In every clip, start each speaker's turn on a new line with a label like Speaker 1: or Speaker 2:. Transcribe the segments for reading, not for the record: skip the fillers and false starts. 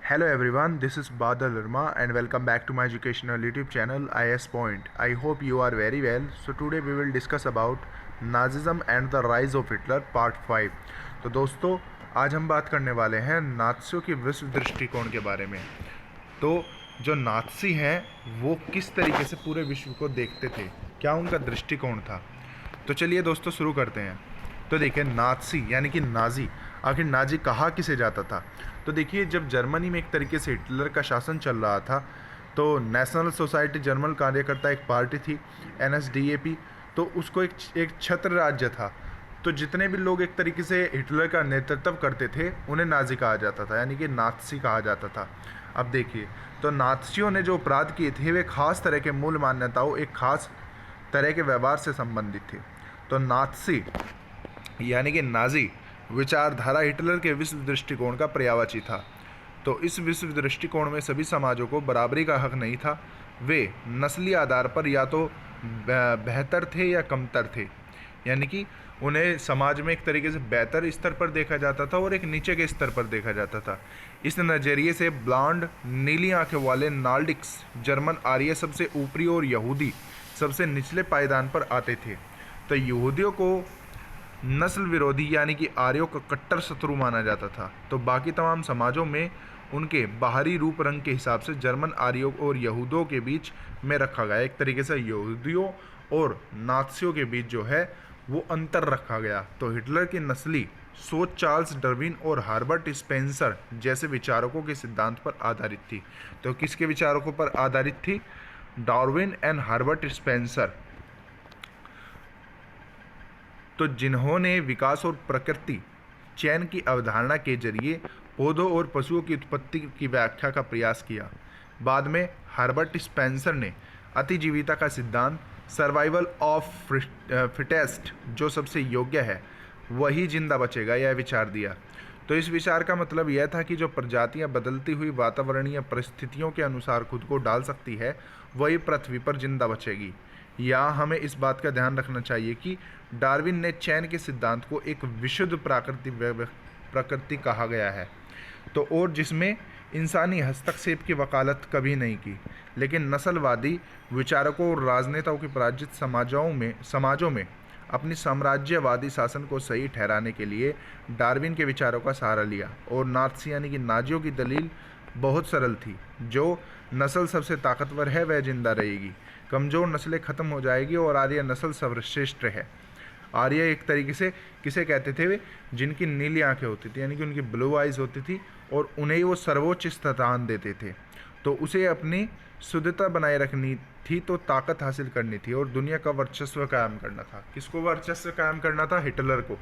Speaker 1: Hello everyone, this is Badal Verma and welcome back to my educational YouTube channel IS Point. I hope you are very well. So today we will discuss about Nazism and the rise of Hitler part 5. तो दोस्तों आज हम बात करने वाले हैं नात्सियों के विश्व दृष्टिकोण के बारे में। तो जो नात्सी हैं वो किस तरीके से पूरे विश्व को देखते थे, क्या उनका दृष्टिकोण था। तो चलिए दोस्तों शुरू करते हैं। तो देखिए नात्सी यानी कि नाजी, आखिर नाजी कहा किसे जाता था। तो देखिए जब जर्मनी में एक तरीके से हिटलर का शासन चल रहा था तो नेशनल सोसाइटी जर्मन कार्यकर्ता एक पार्टी थी NSDAP, तो उसको एक छत्र राज्य था। तो जितने भी लोग एक तरीके से हिटलर का नेतृत्व करते थे उन्हें नाजी कहा जाता था, यानी कि नात्सी कहा जाता था। अब देखिए तो नात्सियों ने जो अपराध किए थे वे खास तरह के मूल मान्यताओं, एक खास तरह के व्यवहार से संबंधित थे। तो नात्सी यानी कि नाजी विचारधारा हिटलर के विश्व दृष्टिकोण का पर्यायवाची था। तो इस विश्व दृष्टिकोण में सभी समाजों को बराबरी का हक नहीं था। वे नस्ली आधार पर या तो बेहतर थे या कमतर थे, यानी कि उन्हें समाज में एक तरीके से बेहतर स्तर पर देखा जाता था और एक नीचे के स्तर पर देखा जाता था। इस नज़रिए से ब्लॉन्ड नीली आंखें वाले नॉर्डिक्स जर्मन आर्य सबसे ऊपरी और यहूदी सबसे निचले पायदान पर आते थे। तो यहूदियों को नस्ल विरोधी यानी कि आर्यों का कट्टर शत्रु माना जाता था। तो बाकी तमाम समाजों में उनके बाहरी रूप रंग के हिसाब से जर्मन आर्यों और यहूदियों के बीच में रखा गया। एक तरीके से यहूदियों और नात्सियों के बीच जो है वो अंतर रखा गया। तो हिटलर की नस्ली सोच चार्ल्स डार्विन और हार्बर्ट स्पेंसर जैसे विचारकों के सिद्धांत पर आधारित थी। तो किसके विचारकों पर आधारित थी? Darwin and हार्बर्ट Spencer. तो जिन्होंने विकास और प्रकृति चयन की अवधारणा के जरिए पौधों और पशुओं की उत्पत्ति की व्याख्या का प्रयास किया। बाद में हार्बर्ट स्पेंसर ने अतिजीविता का सिद्धांत, सर्वाइवल ऑफ फिटेस्ट, जो सबसे योग्य है वही जिंदा बचेगा, यह विचार दिया। तो इस विचार का मतलब यह था कि जो प्रजातियां बदलती हुई वातावरणीय परिस्थितियों के अनुसार खुद को डाल सकती है वही पृथ्वी पर जिंदा बचेगी। यहाँ हमें इस बात का ध्यान रखना चाहिए कि डार्विन ने चयन के सिद्धांत को एक विशुद्ध प्रकृति कहा गया है, तो और जिसमें इंसानी हस्तक्षेप की वकालत कभी नहीं की। लेकिन नस्लवादी विचारकों और राजनेताओं के पराजित समाजों में अपनी साम्राज्यवादी शासन को सही ठहराने के लिए डार्विन के विचारों का सहारा लिया। और नात्सी यानी कि नाजियों की दलील बहुत सरल थी। जो नस्ल सबसे ताकतवर है वह जिंदा रहेगी, कमज़ोर नस्लें खत्म हो जाएगी और आर्य नस्ल सर्वश्रेष्ठ है। आर्य एक तरीके से किसे कहते थे? वे जिनकी नीली आंखें होती थी, यानी कि उनकी ब्लू आइज़ होती थी और उन्हें वो सर्वोच्च स्थान देते थे। तो उसे अपनी शुद्धता बनाए रखनी थी, तो ताकत हासिल करनी थी और दुनिया का वर्चस्व कायम करना था। किसको वर्चस्व कायम करना था? हिटलर को।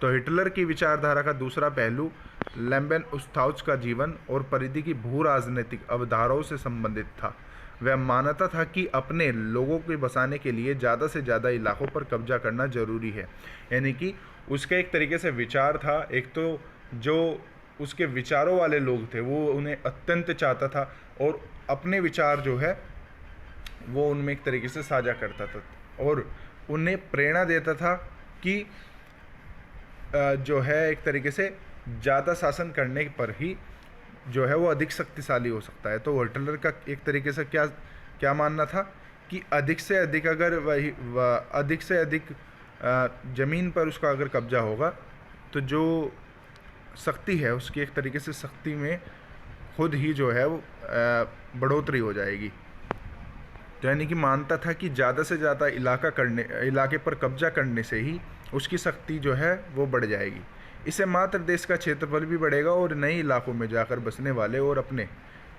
Speaker 1: तो हिटलर की विचारधारा का दूसरा पहलू लेम्बेन उस्थाउस का जीवन और परिधि की भू राजनीतिक अवधारणाओं से संबंधित था। वह मानता था कि अपने लोगों को बसाने के लिए ज़्यादा से ज़्यादा इलाकों पर कब्जा करना जरूरी है। यानी कि उसका एक तरीके से विचार था, एक तो जो उसके विचारों वाले लोग थे वो उन्हें अत्यंत चाहता था और अपने विचार जो है वो उनमें एक तरीके से साझा करता था और उन्हें प्रेरणा देता था कि जो है एक तरीके से ज़्यादा शासन करने पर ही जो है वो अधिक शक्तिशाली हो सकता है। तो हिटलर का एक तरीके से क्या मानना था कि अधिक से अधिक अगर अधिक से अधिक ज़मीन पर उसका अगर कब्जा होगा तो जो शक्ति है उसकी एक तरीके से शक्ति में खुद ही जो है वो बढ़ोतरी हो जाएगी। तो यानी कि मानता था कि ज़्यादा से ज़्यादा इलाके पर कब्जा करने से ही उसकी शक्ति जो है वो बढ़ जाएगी। इससे मात्र देश का क्षेत्रफल भी बढ़ेगा और नए इलाकों में जाकर बसने वाले और अपने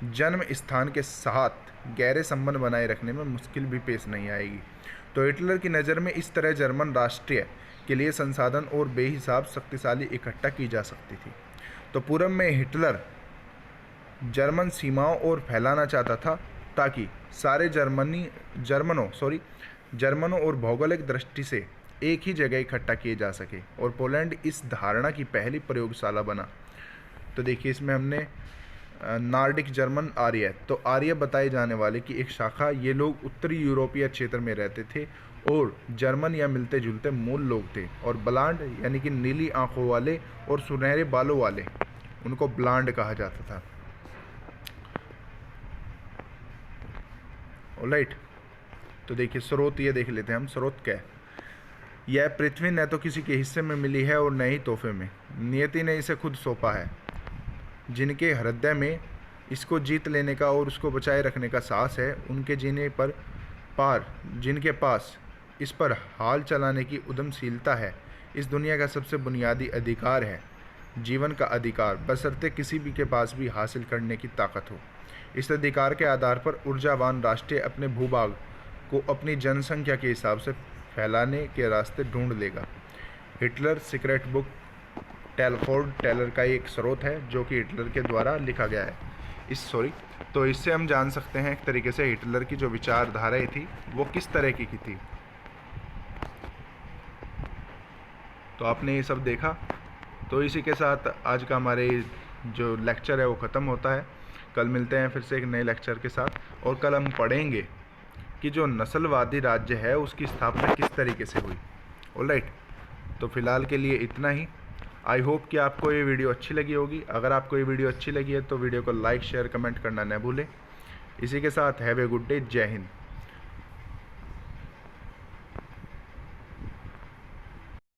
Speaker 1: जन्म स्थान के साथ गहरे संबंध बनाए रखने में मुश्किल भी पेश नहीं आएगी। तो हिटलर की नज़र में इस तरह जर्मन राष्ट्रीय के लिए संसाधन और बेहिसाब शक्तिशाली इकट्ठा की जा सकती थी। तो पूर्व में हिटलर जर्मन सीमाओं और फैलाना चाहता था ताकि सारे जर्मनों और भौगोलिक दृष्टि से एक ही जगह इकट्ठा किए जा सके और पोलैंड इस धारणा की पहली प्रयोगशाला बना। तो देखिए इसमें हमने नॉर्डिक जर्मन आर्य, तो आर्य बताए जाने वाले की एक शाखा, ये लोग उत्तरी यूरोपीय क्षेत्र में रहते थे और जर्मन या मिलते जुलते मूल लोग थे। और ब्लांड यानी कि नीली आंखों वाले और सुनहरे बालों वाले, उनको ब्लांड कहा जाता था। ऑलराइट। तो देखिए स्रोत ये देख लेते हैं हम, स्रोत क्या है। यह पृथ्वी न तो किसी के हिस्से में मिली है और न ही तोहफे में, नियति ने इसे खुद सौंपा है। जिनके हृदय में इसको जीत लेने का और उसको बचाए रखने का साहस है, उनके जीने पर पार, जिनके पास इस पर हाल चलाने की उद्यमशीलता है, इस दुनिया का सबसे बुनियादी अधिकार है जीवन का अधिकार, बशर्ते किसी भी के पास भी हासिल करने की ताकत हो। इस अधिकार के आधार पर ऊर्जावान राष्ट्र अपने भूभाग को अपनी जनसंख्या के हिसाब से फैलाने के रास्ते ढूंढ लेगा। Hitler secret book Telford Taylor का एक स्रोत है जो कि हिटलर के द्वारा लिखा गया है। तो इससे हम जान सकते हैं एक तरीके से हिटलर की जो विचारधाराएं थी वो किस तरह की थी। तो आपने ये सब देखा। तो इसी के साथ आज का हमारे जो लेक्चर है वो ख़त्म होता है। कल मिलते हैं फिर से एक नए लेक्चर के साथ, और कल हम पढ़ेंगे कि जो नस्लवादी राज्य है उसकी स्थापना किस तरीके से हुई। ऑलराइट, तो फ़िलहाल के लिए इतना ही। आई होप कि आपको ये वीडियो अच्छी लगी होगी। अगर आपको ये वीडियो अच्छी लगी है तो वीडियो को लाइक शेयर कमेंट करना न भूलें। इसी के साथ हैव ए गुड डे। जय हिंद।